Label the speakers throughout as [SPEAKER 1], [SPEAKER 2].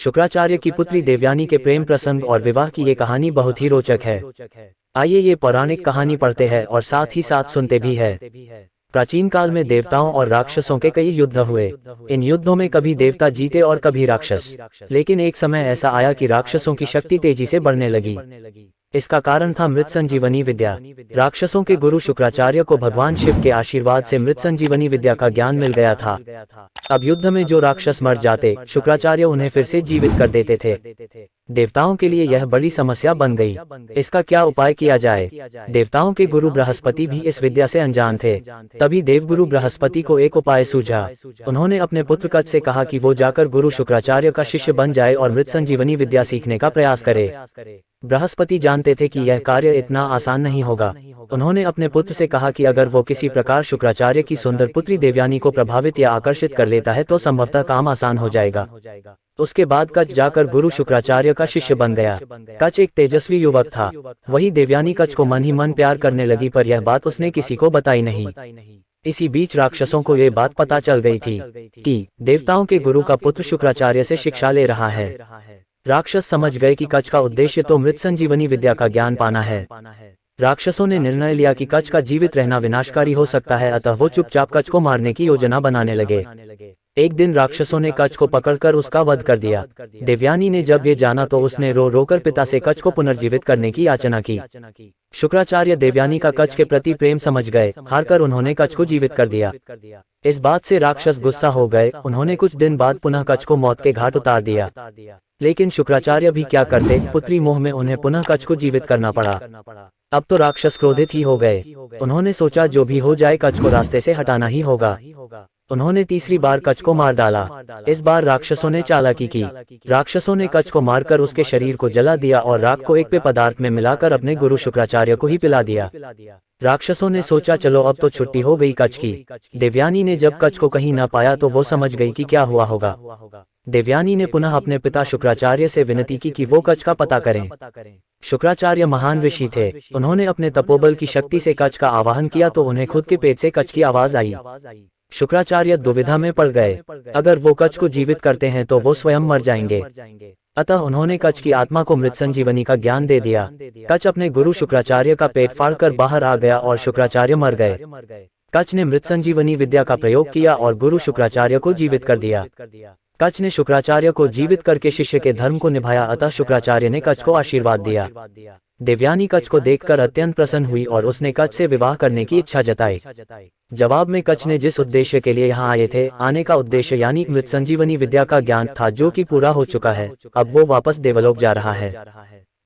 [SPEAKER 1] शुक्राचार्य की पुत्री देवयानी के प्रेम प्रसंग और विवाह की ये कहानी बहुत ही रोचक है। आइए ये पौराणिक कहानी पढ़ते हैं और साथ ही साथ सुनते भी हैं। प्राचीन काल में देवताओं और राक्षसों के कई युद्ध हुए। इन युद्धों में कभी देवता जीते और कभी राक्षस। लेकिन एक समय ऐसा आया कि राक्षसों की शक्ति तेजी से बढ़ने लगी। इसका कारण था मृत संजीवनी विद्या। राक्षसों के गुरु शुक्राचार्य को भगवान शिव के आशीर्वाद से मृत संजीवनी विद्या का ज्ञान मिल गया था। अब युद्ध में जो राक्षस मर जाते, शुक्राचार्य उन्हें फिर से जीवित कर देते थे। देवताओं के लिए यह बड़ी समस्या बन गई। इसका क्या उपाय किया जाए? देवताओं के गुरु बृहस्पति भी इस विद्या से अनजान थे। तभी देवगुरु बृहस्पति को एक उपाय सूझा। उन्होंने अपने पुत्र कच्छ से कहा कि वो जाकर गुरु शुक्राचार्य का शिष्य बन जाए और मृत संजीवनी विद्या सीखने का प्रयास करे। बृहस्पति जानते थे कि यह कार्य इतना आसान नहीं होगा। उन्होंने अपने पुत्र से कहा कि अगर वो किसी प्रकार शुक्राचार्य की सुंदर पुत्री देवयानी को प्रभावित या आकर्षित कर लेता है तो संभवतः काम आसान हो जाएगा। उसके बाद कच्छ जाकर गुरु शुक्राचार्य का शिष्य बन गया। कच्छ एक तेजस्वी युवक था। वही देवयानी कच्छ को मन ही मन प्यार करने लगी, पर यह बात उसने किसी को बताई नहीं। इसी बीच राक्षसों को ये बात पता चल गई थी कि देवताओं के गुरु का पुत्र शुक्राचार्य से शिक्षा ले रहा है। राक्षस समझ गए कि कच्छ का उद्देश्य तो मृत संजीवनी विद्या का ज्ञान पाना है। राक्षसों ने निर्णय लिया कि कच्छ का जीवित रहना विनाशकारी हो सकता है, अतः वो चुपचाप कच्छ को मारने की योजना बनाने लगे। एक दिन राक्षसों ने कच्छ को पकड़कर उसका वध कर दिया। देवयानी ने जब ये जाना तो उसने रो रोकर पिता से कच्छ को पुनर्जीवित करने की याचना की। शुक्राचार्य देवयानी का कच्छ के प्रति प्रेम समझ गए। हारकर उन्होंने कच्छ को जीवित कर दिया। इस बात से राक्षस गुस्सा हो गए। उन्होंने कुछ दिन बाद पुनः कच्छ को मौत के घाट उतार दिया। लेकिन शुक्राचार्य भी क्या करते, पुत्री मोह में उन्हें पुनः कच्छ को जीवित करना पड़ा। अब तो राक्षस क्रोधित ही हो गए। उन्होंने सोचा जो भी हो जाए कच्छ को रास्ते से हटाना ही होगा। उन्होंने तीसरी बार कच्छ को मार डाला। इस बार राक्षसों ने चालाकी की। राक्षसों ने कच्छ को मारकर उसके शरीर को जला दिया और राख को एक पेय पदार्थ में मिलाकर अपने गुरु शुक्राचार्य को ही पिला दिया। राक्षसों ने सोचा चलो अब तो छुट्टी हो गई कच्छ की। देवयानी ने जब कच्छ को कहीं न पाया तो वो समझ गई कि क्या हुआ होगा। देवयानी ने पुनः अपने पिता शुक्राचार्य से विनती की कि वो कच्छ का पता करें। शुक्राचार्य महान ऋषि थे। उन्होंने अपने तपोबल की शक्ति से कच्छ का आवाहन किया तो उन्हें खुद के पेट से कच्छ की आवाज आई। शुक्राचार्य दुविधा में पड़ गए। अगर वो कच्छ को जीवित करते हैं तो वो स्वयं मर जाएंगे। अतः उन्होंने कच्छ की आत्मा को मृत संजीवनी का ज्ञान दे दिया। कच्छ अपने गुरु शुक्राचार्य का पेट फाड़कर बाहर आ गया और शुक्राचार्य मर गए। कच्छ ने मृत संजीवनी विद्या का प्रयोग किया और गुरु शुक्राचार्य को जीवित कर दिया। कच्छ ने शुक्राचार्य को जीवित करके शिष्य के धर्म को निभाया। अतः शुक्राचार्य ने कच्छ को आशीर्वाद दिया। देवयानी कच्छ को देखकर अत्यंत प्रसन्न हुई और उसने कच्छ से विवाह करने की इच्छा जताई। जवाब में कच्छ ने जिस उद्देश्य के लिए यहाँ आए थे, आने का उद्देश्य यानी मृत संजीवनी विद्या का ज्ञान था, जो कि पूरा हो चुका है। अब वो वापस देवलोक जा रहा है।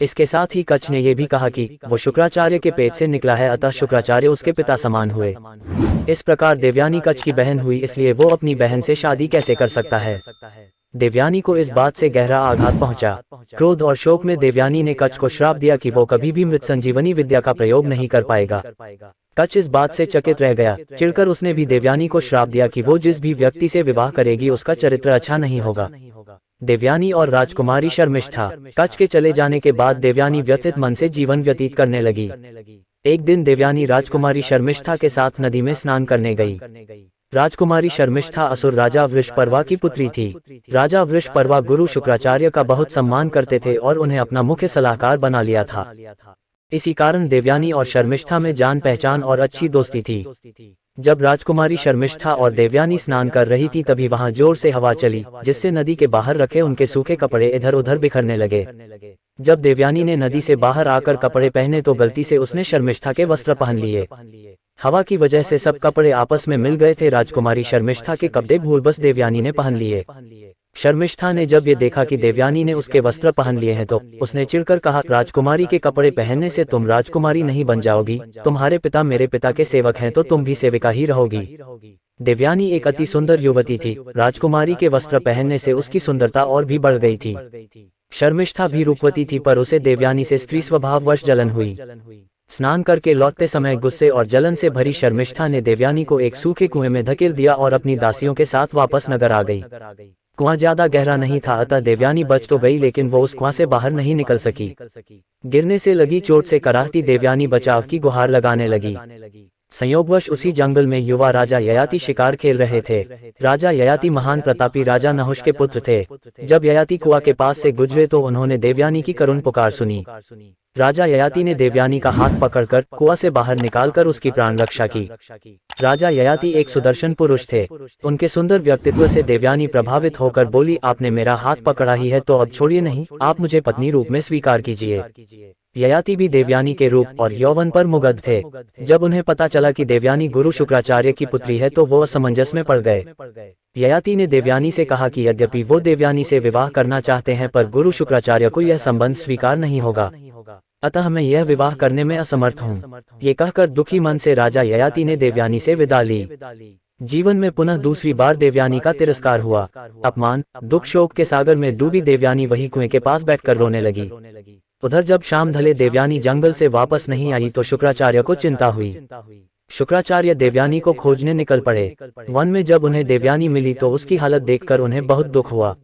[SPEAKER 1] इसके साथ ही कच्छ ने यह भी कहा कि वो शुक्राचार्य के पेट से निकला है, अतः शुक्राचार्य उसके पिता समान हुए। इस प्रकार देवयानी कच्छ की बहन हुई, इसलिए वो अपनी बहन से शादी कैसे कर सकता है। देवयानी को इस बात से गहरा आघात पहुंचा। क्रोध और शोक में देवयानी ने कच्छ को श्राप दिया कि वो कभी भी मृत संजीवनी विद्या का प्रयोग नहीं कर पाएगा। कच्छ इस बात से चकित रह गया। चिढ़कर उसने भी देवयानी को श्राप दिया कि वो जिस भी व्यक्ति से विवाह करेगी उसका चरित्र अच्छा नहीं होगा। देवयानी और राजकुमारी शर्मिष्ठा। कच्छ के चले जाने के बाद देवयानी व्यथित मन से जीवन व्यतीत करने लगी। एक दिन देवयानी राजकुमारी शर्मिष्ठा के साथ नदी में स्नान करने गई। राजकुमारी शर्मिष्ठा असुर राजा वृषपर्वा की पुत्री थी। राजा वृषपर्वा गुरु शुक्राचार्य का बहुत सम्मान करते थे और उन्हें अपना मुख्य सलाहकार बना लिया था। इसी कारण देवयानी और शर्मिष्ठा में जान पहचान और अच्छी दोस्ती थी। जब राजकुमारी शर्मिष्ठा और देवयानी स्नान कर रही थी तभी वहां जोर से हवा चली, जिससे नदी के बाहर रखे उनके सूखे कपड़े इधर उधर बिखरने लगे। जब देवयानी ने नदी से बाहर आकर कपड़े पहने तो गलती से उसने शर्मिष्ठा के वस्त्र पहन लिए। हवा की वजह से सब कपड़े आपस में मिल गए थे। राजकुमारी शर्मिष्ठा के कपड़े भूलबस देवयानी ने पहन लिए। शर्मिष्ठा ने जब ये देखा कि देवयानी ने उसके वस्त्र पहन लिए हैं तो उसने चिढ़कर कहा, राजकुमारी के कपड़े पहनने से तुम राजकुमारी नहीं बन जाओगी। तुम्हारे पिता मेरे पिता के सेवक हैं तो तुम भी सेविका ही रहोगी। देवयानी एक अति सुंदर युवती थी। राजकुमारी के वस्त्र पहनने से उसकी सुंदरता और भी बढ़ गई थी। शर्मिष्ठा भी रूपवती थी, पर उसे देवयानी से स्त्री स्वभाववश जलन हुई। स्नान करके लौटते समय गुस्से और जलन से भरी शर्मिष्ठा ने देवयानी को एक सूखे कुएं में धकेल दिया और अपनी दासियों के साथ वापस नगर आ गई। कुआं ज्यादा गहरा नहीं था, अतः देवयानी बच तो गई, लेकिन वो उस कुआं से बाहर नहीं निकल सकी। गिरने से लगी चोट से कराहती देवयानी बचाव की गुहार लगाने लगी। संयोगवश उसी जंगल में युवा राजा ययाति शिकार खेल रहे थे। राजा ययाति महान प्रतापी राजा नहुष के पुत्र थे। जब ययाति कुआं के पास से गुजरे तो उन्होंने देवयानी की करुण पुकार सुनी। राजा ययाति ने देवयानी का हाथ पकड़कर कुआं से बाहर निकालकर उसकी प्राण रक्षा की। राजा ययाति एक सुदर्शन पुरुष थे। उनके सुंदर व्यक्तित्व से देवयानी प्रभावित होकर बोली, आपने मेरा हाथ पकड़ा ही है तो अब छोड़िए नहीं, आप मुझे पत्नी रूप में स्वीकार कीजिए। ययाति भी देवयानी के रूप और यौवन पर मुग्ध थे। जब उन्हें पता चला कि देवयानी गुरु शुक्राचार्य की पुत्री है तो वो असमंजस में पड़ गए। ययाति ने देवयानी से कहा कि यद्यपि वो देवयानी से विवाह करना चाहते हैं पर गुरु शुक्राचार्य को यह संबंध स्वीकार नहीं होगा, अतः मैं यह विवाह करने में असमर्थ हूँ। ये कहकर दुखी मन से राजा ययाति ने देवयानी से विदा ली। जीवन में पुनः दूसरी बार देवयानी का तिरस्कार हुआ। अपमान, दुख, शोक के सागर में डूबी देवयानी वही कुएं के पास बैठकर रोने लगी। उधर जब शाम ढले देवयानी जंगल से वापस नहीं आई तो शुक्राचार्य को चिंता हुई। शुक्राचार्य देवयानी को खोजने निकल पड़े। वन में जब उन्हें देवयानी मिली तो उसकी हालत देखकर उन्हें बहुत दुख हुआ।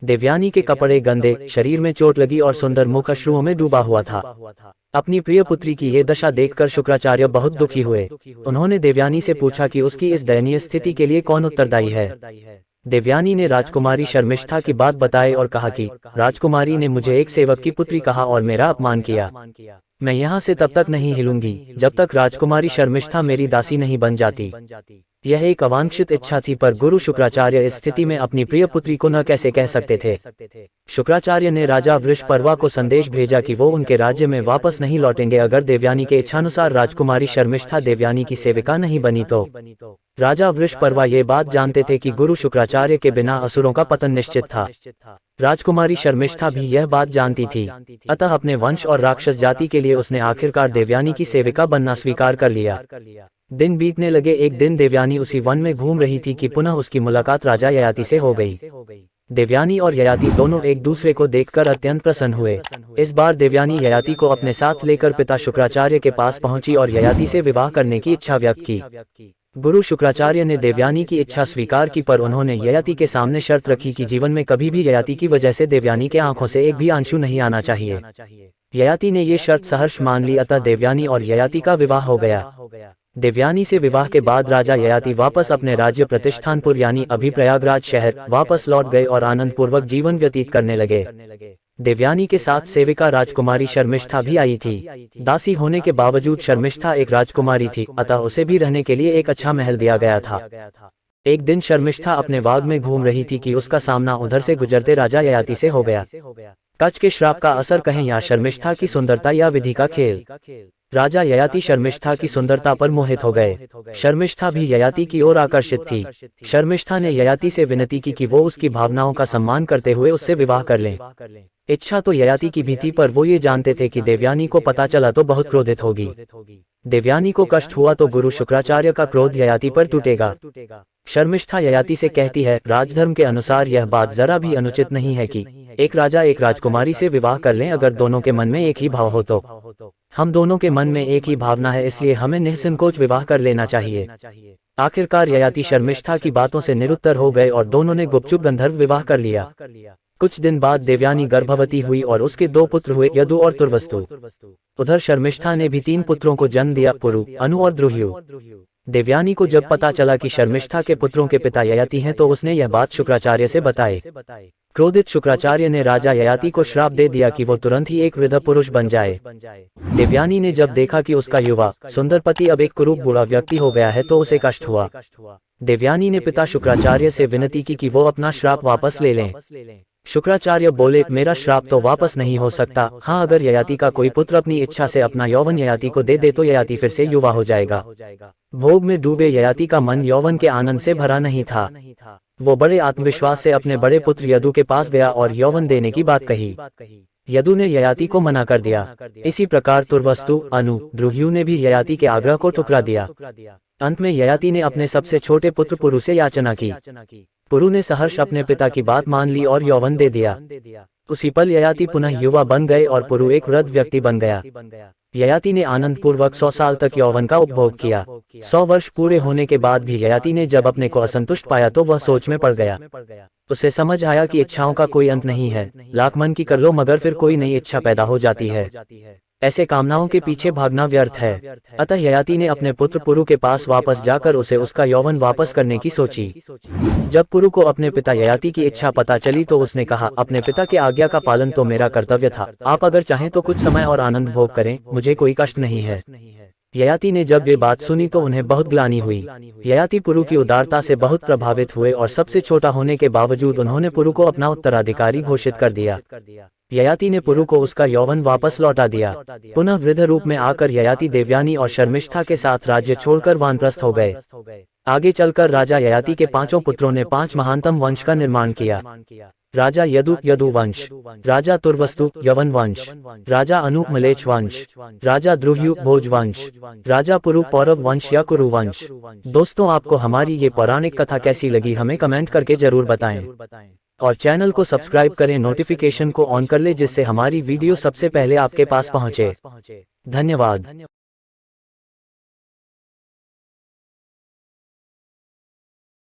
[SPEAKER 1] देवयानी के कपड़े गंदे, शरीर में चोट लगी और सुंदर मुख अश्रुओं में डूबा हुआ था। अपनी प्रिय पुत्री की ये दशा देखकर शुक्राचार्य बहुत दुखी हुए। उन्होंने देवयानी से पूछा कि उसकी इस दयनीय स्थिति के लिए कौन उत्तरदायी है। देवयानी ने राजकुमारी शर्मिष्ठा की बात बताई और कहा कि राजकुमारी ने मुझे एक सेवक की पुत्री कहा और मेरा अपमान किया। मैं यहाँ से तब तक नहीं हिलूंगी जब तक राजकुमारी शर्मिष्ठा मेरी दासी नहीं बन जाती। यह एक अवांछित इच्छा थी पर गुरु शुक्राचार्य इस स्थिति में अपनी प्रिय पुत्री को न कैसे कह सकते थे। शुक्राचार्य ने राजा वृषपर्वा को संदेश भेजा कि वो उनके राज्य में वापस नहीं लौटेंगे अगर देवयानी के इच्छानुसार राजकुमारी शर्मिष्ठा देवयानी की सेविका नहीं बनी तो। राजा वृषपर्वा ये बात जानते थे कि गुरु शुक्राचार्य के बिना असुरों का पतन निश्चित था। राजकुमारी शर्मिष्ठा भी यह बात जानती थी, अतः अपने वंश और राक्षस जाति के लिए उसने आखिरकार देवयानी की सेविका बनना स्वीकार कर लिया। दिन बीतने लगे। एक दिन देवयानी उसी वन में घूम रही थी कि पुनः उसकी मुलाकात राजा ययाति से हो गई। देवयानी और ययाति दोनों एक दूसरे को देखकर अत्यंत प्रसन्न हुए। इस बार देवयानी ययाति को अपने साथ लेकर पिता शुक्राचार्य के पास पहुंची और ययाति से विवाह करने की इच्छा व्यक्त की। गुरु शुक्राचार्य ने देवयानी की इच्छा स्वीकार की पर उन्होंने ययाति के सामने शर्त रखी कि जीवन में कभी भी ययाति की वजह से देवयानी के आंखों से एक भी आंसू नहीं आना चाहिए। ययाति ने ये शर्त सहर्ष मान ली, अतः देवयानी और ययाति का विवाह हो गया। देवयानी से विवाह के बाद राजा ययाति वापस अपने राज्य प्रतिष्ठानपुर यानी अभी प्रयागराज शहर वापस लौट गए और आनंद पूर्वक जीवन व्यतीत करने लगे। देवयानी के साथ सेविका राजकुमारी शर्मिष्ठा भी आई थी। दासी होने के बावजूद शर्मिष्ठा एक राजकुमारी थी, अतः उसे भी रहने के लिए एक अच्छा महल दिया गया था। एक दिन शर्मिष्ठा अपने बाग में घूम रही थी कि उसका सामना उधर से गुजरते राजा ययाति से हो गया। कच के श्राप का असर कहें या शर्मिष्ठा की सुंदरता या विधि का खेल, राजा ययाति शर्मिष्ठा की सुंदरता पर मोहित हो गए। शर्मिष्ठा भी ययाति की ओर आकर्षित थी। शर्मिष्ठा ने ययाति से विनती की कि वो उसकी भावनाओं का सम्मान करते हुए उससे विवाह कर लें। इच्छा तो ययाति की भी थी पर वो ये जानते थे कि देवयानी को पता चला तो बहुत क्रोधित होगी। देवयानी को कष्ट हुआ तो गुरु शुक्राचार्य का क्रोध ययाति पर टूटेगा। शर्मिष्ठा ययाति से कहती है, राजधर्म के अनुसार यह बात जरा भी अनुचित नहीं है कि एक राजा एक राजकुमारी से विवाह कर लें अगर दोनों के मन में एक ही भाव हो तो। हम दोनों के मन में एक ही भावना है, इसलिए हमें निःसंकोच विवाह कर लेना चाहिए। आखिरकार ययाति शर्मिष्ठा की बातों से निरुत्तर हो गए और दोनों ने गुपचुप गंधर्व विवाह कर लिया। कुछ दिन बाद देवयानी गर्भवती हुई और उसके 2 पुत्र हुए, यदु और तुर्वस्तु। उधर शर्मिष्ठा ने भी 3 पुत्रों को जन्म दिया, पुरु, अनु और द्रुह्यु। देवयानी को जब पता चला कि शर्मिष्ठा के पुत्रों के पिता ययाति हैं तो उसने यह बात शुक्राचार्य से बताई। क्रोधित शुक्राचार्य ने राजा ययाति को श्राप दे दिया कि वो तुरंत ही एक वृद्ध पुरुष बन जाए। देवयानी ने जब देखा कि उसका युवा सुंदर पति अब एक कुरूप बूढ़ा व्यक्ति हो गया है तो उसे कष्ट हुआ। देवयानी ने पिता शुक्राचार्य से विनती की कि वो अपना श्राप वापस ले लें। शुक्राचार्य बोले, मेरा श्राप तो वापस नहीं हो सकता। हाँ, अगर ययाति का कोई पुत्र अपनी इच्छा से अपना यौवन ययाति को दे दे तो ययाति फिर से युवा हो जाएगा। भोग में डूबे ययाति का मन यौवन के आनंद से भरा नहीं था। वो बड़े आत्मविश्वास से अपने बड़े पुत्र यदु के पास गया और यौवन देने की बात कही। यदु ने ययाति को मना कर दिया। इसी प्रकार तुर्वस्तु, अनु, द्रुह्यु ने भी ययाति के आग्रह को ठुकरा दिया। अंत में ययाति ने अपने सबसे छोटे पुत्र पुरु से याचना की। पुरु ने सहर्ष अपने पिता की बात मान ली और यौवन दे दिया। उसी पल ययाति पुनः युवा बन गए और पुरु एक वृद्ध व्यक्ति बन गया। ययाति ने आनंद पूर्वक 100 साल तक यौवन का उपभोग किया। 100 वर्ष पूरे होने के बाद भी ययाति ने जब अपने को असंतुष्ट पाया तो वह सोच में पड़ गया। उसे समझ आया कि इच्छाओं का कोई अंत नहीं है, लाख मन की कर लो मगर फिर कोई नई इच्छा पैदा हो जाती है। ऐसे कामनाओं के पीछे भागना व्यर्थ है। अतः ययाति ने अपने पुत्र पुरु के पास वापस जाकर उसे उसका यौवन वापस करने की सोची। जब पुरु को अपने पिता ययाति की इच्छा पता चली तो उसने कहा, अपने पिता के आज्ञा का पालन तो मेरा कर्तव्य था, आप अगर चाहें तो कुछ समय और आनंद भोग करें, मुझे कोई कष्ट नहीं है। ययाति ने जब ये बात सुनी तो उन्हें बहुत ग्लानि हुई। ययाति पुरु की उदारता से बहुत प्रभावित हुए और सबसे छोटा होने के बावजूद उन्होंने पुरु को अपना उत्तराधिकारी घोषित कर दिया। ययाति ने पुरु को उसका यौवन वापस लौटा दिया। पुनः वृद्ध रूप में आकर ययाति देवयानी और शर्मिष्ठा के साथ राज्य छोड़कर वानप्रस्थ हो गए। आगे चलकर राजा ययाति के 5 पुत्रों ने 5 महानतम वंश का निर्माण किया। राजा यदु यदुवंश, राजा तुर्वस्तु यवन वंश, राजा अनु मलेच्छ वंश, राजा द्रुह्यु भोज वंश, राजा पुरु पौरव वंश या कुरु वंश। दोस्तों, आपको हमारी ये पौराणिक कथा कैसी लगी हमें कमेंट करके जरूर बताएं। और चैनल को सब्सक्राइब करें, नोटिफिकेशन को ऑन कर ले जिससे हमारी वीडियो सबसे पहले आपके पास पहुंचे। धन्यवाद।